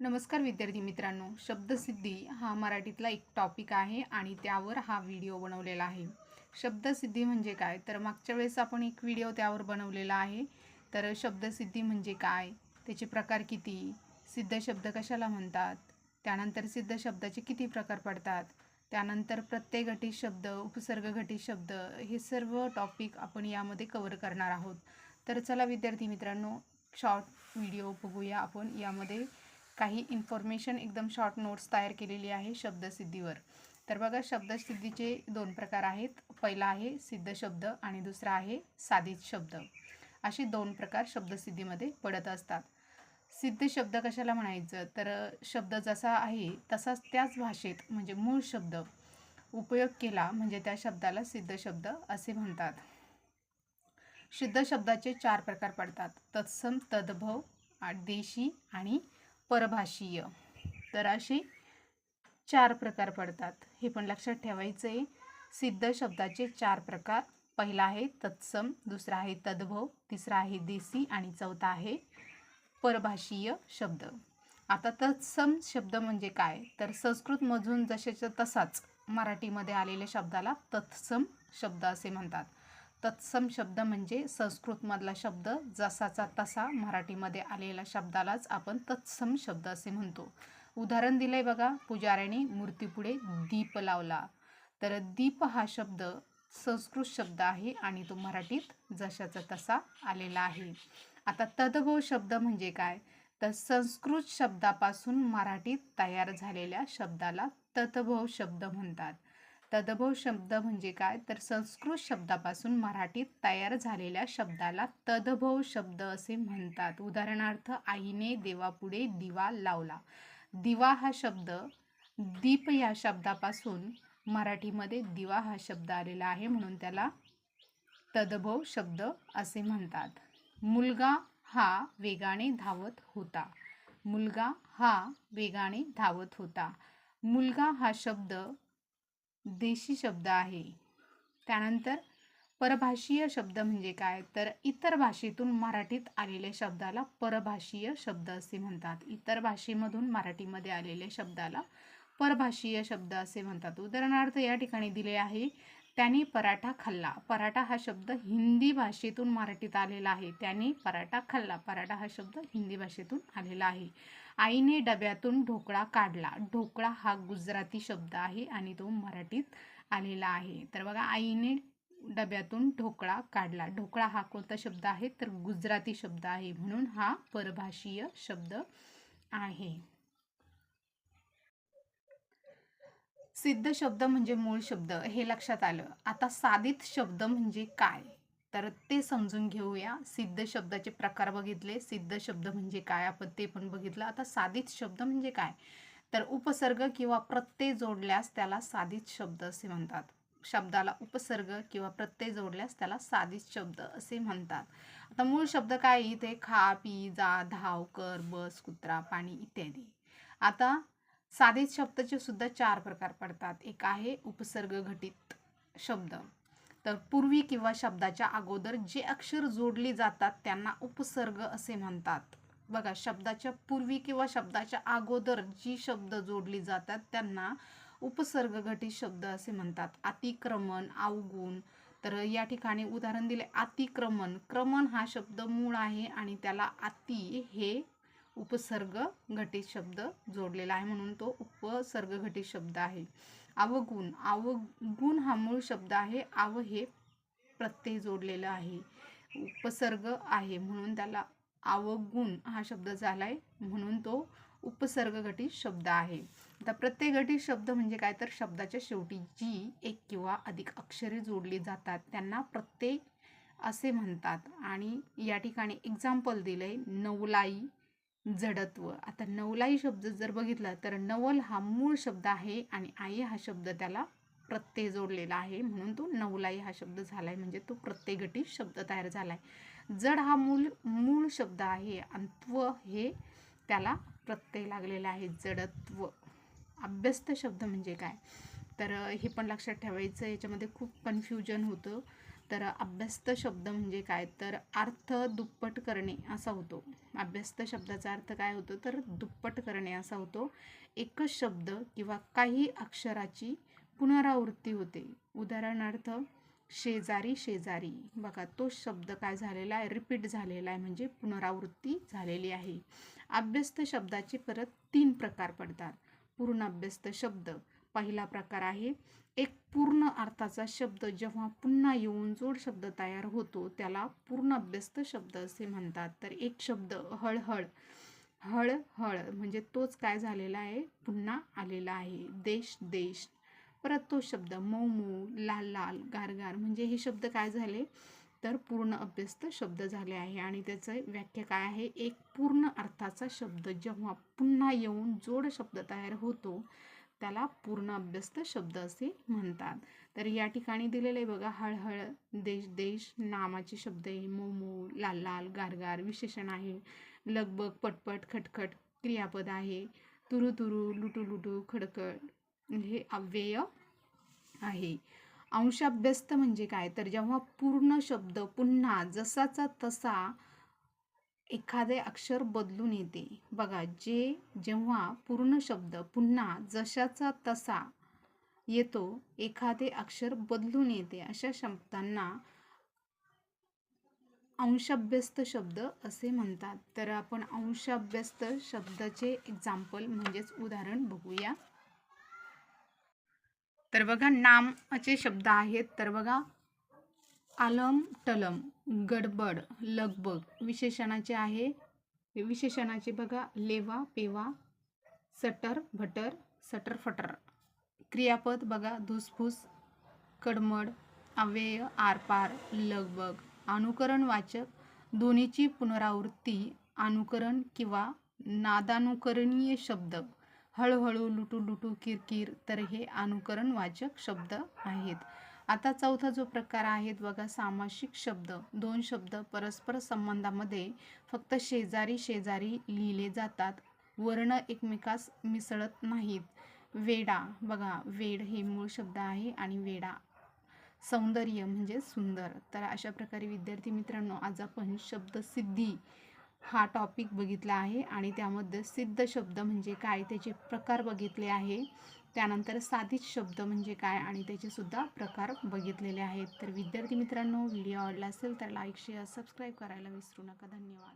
नमस्कार विद्यार्थी मित्रांनो, शब्दसिद्धी हा मराठीतला एक टॉपिक आहे आणि त्यावर हा व्हिडिओ बनवलेला आहे. शब्दसिद्धी म्हणजे काय, तर मागच्या वेळेस आपण एक व्हिडिओ त्यावर बनवलेला आहे. तर शब्दसिद्धी म्हणजे काय, त्याचे प्रकार किती, सिद्ध शब्द कशाला म्हणतात, त्यानंतर सिद्ध शब्दाचे किती प्रकार पडतात, त्यानंतर प्रत्यय घटित शब्द, उपसर्ग घटित शब्द, हे सर्व टॉपिक आपण यामध्ये कव्हर करणार आहोत. तर चला विद्यार्थी मित्रांनो, शॉर्ट व्हिडिओ बघूया आपण. यामध्ये काही इन्फॉर्मेशन एकदम शॉर्ट नोट्स तयार केलेली आहे शब्दसिद्धीवर. तर बघा, शब्दसिद्धीचे दोन प्रकार आहेत. पहिला आहे सिद्ध शब्द आणि दुसरा आहे साधित शब्द. असे दोन प्रकार शब्दसिद्धीमध्ये पडत असतात. सिद्ध शब्द कशाला म्हणायचं, तर शब्द जसा आहे तसाच त्याच भाषेत म्हणजे मूळ शब्द उपयोग केला म्हणजे त्या शब्दाला सिद्ध शब्द असे म्हणतात. सिद्ध शब्दाचे चार प्रकार पडतात: तत्सम, तद्भव, देशी आणि परभाषीय. तर असे चार प्रकार पडतात, हे पण लक्षात ठेवायचं आहे. सिद्ध शब्दाचे चार प्रकार: पहिला आहे तत्सम, दुसरा आहे तद्भव, तिसरा आहे देशी आणि चौथा आहे परभाषीय शब्द. आता तत्सम शब्द म्हणजे काय, तर संस्कृतमधून जशाच्या तसाच मराठीमध्ये आलेल्या शब्दाला तत्सम शब्द असे म्हणतात. तत्सम शब्द म्हणजे संस्कृतमधला शब्द जसाचा तसा मराठीमध्ये आलेल्या शब्दालाच आपण तत्सम शब्द असे म्हणतो. उदाहरण दिलंय बघा, पुजाऱ्याने मूर्तीपुढे दीप लावला. तर दीप हा शब्द संस्कृत शब्द आहे आणि तो मराठीत जशाचा तसा आलेला आहे. आता तद्भव शब्द म्हणजे काय, तर संस्कृत शब्दापासून मराठीत तयार झालेल्या शब्दाला तद्भव शब्द म्हणतात. तद्भव शब्द म्हणजे काय, तर संस्कृत शब्दापासून मराठीत तयार झालेल्या शब्दाला तद्भव शब्द असे म्हणतात. उदाहरणार्थ, आईने देवापुढे दिवा लावला. दिवा हा शब्द दीप या शब्दापासून मराठीमध्ये दिवा हा शब्द आलेला आहे, म्हणून त्याला तद्भव शब्द असे म्हणतात. मुलगा हा वेगाने धावत होता. मुलगा हा वेगाने धावत होता. मुलगा हा शब्द देशी शब्द आहे. त्यानंतर परभाषीय शब्द म्हणजे काय, तर इतर भाषेतून मराठीत आलेल्या शब्दाला परभाषीय शब्द असे म्हणतात. इतर भाषेमधून मराठीमध्ये आलेल्या शब्दाला परभाषीय शब्द असे म्हणतात. उदाहरणार्थ या ठिकाणी दिले आहे, त्याने पराठा खाल्ला. पराठा हा शब्द हिंदी भाषेतून मराठीत आलेला आहे. त्याने पराठा खाल्ला. पराठा हा शब्द हिंदी भाषेतून आलेला आहे. आईने डब्यातून ढोकळा काढला. ढोकळा हा गुजराती शब्द आहे आणि तो मराठीत आलेला आहे. तर बघा, आईने डब्यातून ढोकळा काढला. ढोकळा हा कोणता शब्द आहे, तर गुजराती शब्द आहे, म्हणून हा परभाषीय शब्द आहे. सिद्ध शब्द म्हणजे मूळ शब्द, हे लक्षात आलं. आता साधित शब्द म्हणजे काय, तर ते समजून घेऊया. सिद्ध शब्दाचे प्रकार बघितले, सिद्ध शब्द म्हणजे काय आपण ते पण बघितलं. आता साधित शब्द म्हणजे काय, तर उपसर्ग किंवा प्रत्यय जोडल्यास त्याला साधित शब्द असे म्हणतात. शब्दाला उपसर्ग किंवा प्रत्यय जोडल्यास त्याला साधित शब्द असे म्हणतात. आता मूळ शब्द काय, इथे खा, पी, जा, धाव, कर, बस, कुत्रा, पाणी इत्यादी. आता साधित शब्दाचे सुद्धा चार प्रकार पडतात. एक आहे उपसर्ग घटित शब्द. तर पूर्वी किंवा शब्दाच्या अगोदर जे अक्षर जोडली जातात त्यांना उपसर्ग असे म्हणतात. बघा, शब्दाच्या पूर्वी किंवा शब्दाच्या अगोदर जी शब्द जोडली जातात त्यांना उपसर्ग घटित शब्द असे म्हणतात. अतिक्रमण, अवगुण. तर या ठिकाणी उदाहरण दिले, अतिक्रमण. क्रमण हा शब्द मूळ आहे आणि त्याला अति हे उपसर्ग घटित शब्द जोडलेला आहे, म्हणून तो उपसर्ग घटित शब्द आहे. अवगुण. अवगुण हा मूळ शब्द आहे. अव हे प्रत्यय जोडलेला आहे, उपसर्ग आहे, म्हणून त्याला अवगुण हा शब्द झालाय, म्हणून तो उपसर्ग घटित शब्द आहे. आता प्रत्यय घटित शब्द म्हणजे काय, तर शब्दाच्या शेवटी जी एक किंवा अधिक अक्षरे जोडली जातात त्यांना प्रत्यय असे म्हणतात. आणि या ठिकाणी एक्झाम्पल दिलंय, नवलाई, जडत्व. आता नवलाई शब्द जर बघितला तर नवल हा मूळ शब्द आहे आणि आई हा शब्द त्याला प्रत्यय जोडलेला आहे, म्हणून तो नवलाई हा शब्द झालाय, म्हणजे तो प्रत्यय घटित शब्द तयार झालाय. जड हा मूळ शब्द आहे आणि त्व हे त्याला प्रत्यय लागलेला आहे, जडत्व. अभ्यस्त शब्द म्हणजे काय, तर हे पण लक्षात ठेवायचं, याच्यामध्ये खूप कन्फ्युजन होतं. तर अभ्यस्त शब्द म्हणजे काय, तर अर्थ दुप्पट करणे असा होतो. अभ्यस्त शब्दाचा अर्थ काय होतो, तर दुप्पट करणे असा होतो. एकच शब्द किंवा काही अक्षराची पुनरावृत्ती होते. उदाहरणार्थ शेजारी शेजारी, बघा तो शब्द काय झालेला आहे, रिपीट झालेला आहे, म्हणजे पुनरावृत्ती झालेली आहे. अभ्यस्त शब्दाचे परत 3 प्रकार पडतात. पूर्ण अभ्यस्त शब्द पहिला प्रकार आहे. एक पूर्ण अर्थाचा शब्द जेव्हा पुन्हा येऊन जोड शब्द तयार होतो त्याला पूर्ण अभ्यस्त शब्द असे म्हणतात. तर एक शब्द हळहळ, हळहळ म्हणजे तोच काय झालेला आहे, पुन्हा आलेला आहे. देश देश, परत तो शब्द मऊ मऊ, लाल लाल, गारगार म्हणजे हे शब्द काय झाले, तर पूर्ण अभ्यस्त शब्द झाले आहे. आणि त्याचं व्याख्या काय आहे, एक पूर्ण अर्थाचा शब्द जेव्हा पुन्हा येऊन जोड शब्द तयार होतो त्याला पूर्ण अभ्यस्त शब्द असे म्हणतात. तर या ठिकाणी दिलेलं आहे बघा, हळहळ, देश देश नामाचे शब्द आहे, मऊ मऊ, लाल लाल, गारगार विशेषण आहे, लगबग, पटपट, खटखट क्रियापद आहे, तुरु तुरु, लुटू लुटू, खडखड हे अव्यय आहे. अंशाभ्यस्त म्हणजे काय, तर जेव्हा पूर्ण शब्द पुन्हा जसाचा तसा एखादे अक्षर बदलून येते. बघा, जेव्हा पूर्ण शब्द पुन्हा जशाचा तसा येतो, एखादे अक्षर बदलून येते, अशा शब्दांना अंशाभ्यस्त शब्द असे म्हणतात. तर आपण अंशाभ्यस्त शब्दाचे एक्झाम्पल म्हणजेच उदाहरण बघूया. तर बघा, नामाचे शब्द आहेत. तर बघा, आलम टलम, गडबड, लगबग. विशेषणाचे आहे, विशेषणाचे बघा, लेवा पेवा, सटर भटर, सटर फटर. क्रियापद बघा, धुसफूस, कडमड. अव्यय आरपार, लगबग. अनुकरणवाचक दोन्हीची पुनरावृत्ती, अनुकरण किंवा नादानुकरणीय शब्द, हळूहळू, लुटू लुटू, किरकिर. तर हे अनुकरणवाचक शब्द आहेत. आता चौथा जो प्रकार आहे बघा, सामासिक शब्द. दोन शब्द परस्पर संबंधामध्ये फक्त शेजारी शेजारी लिहिले जातात, वर्ण एकमेकास मिसळत नाहीत. वेडा बघा, वेड हे मूळ शब्द आहे आणि वेडा सौंदर्य म्हणजे सुंदर. तर अशा प्रकारे विद्यार्थी मित्रांनो, आज आपण शब्दसिद्धी हा टॉपिक बघितला आहे आणि त्यामध्ये सिद्ध शब्द म्हणजे काय त्याचे प्रकार बघितले आहे. त्यानंतर साधित शब्द म्हणजे काय आणि त्याचे सुद्धा प्रकार बघितलेले आहेत. तर विद्यार्थी मित्रांनो, व्हिडिओ आवडला असेल तर लाईक शेअर सबस्क्राईब करायला विसरू नका. धन्यवाद.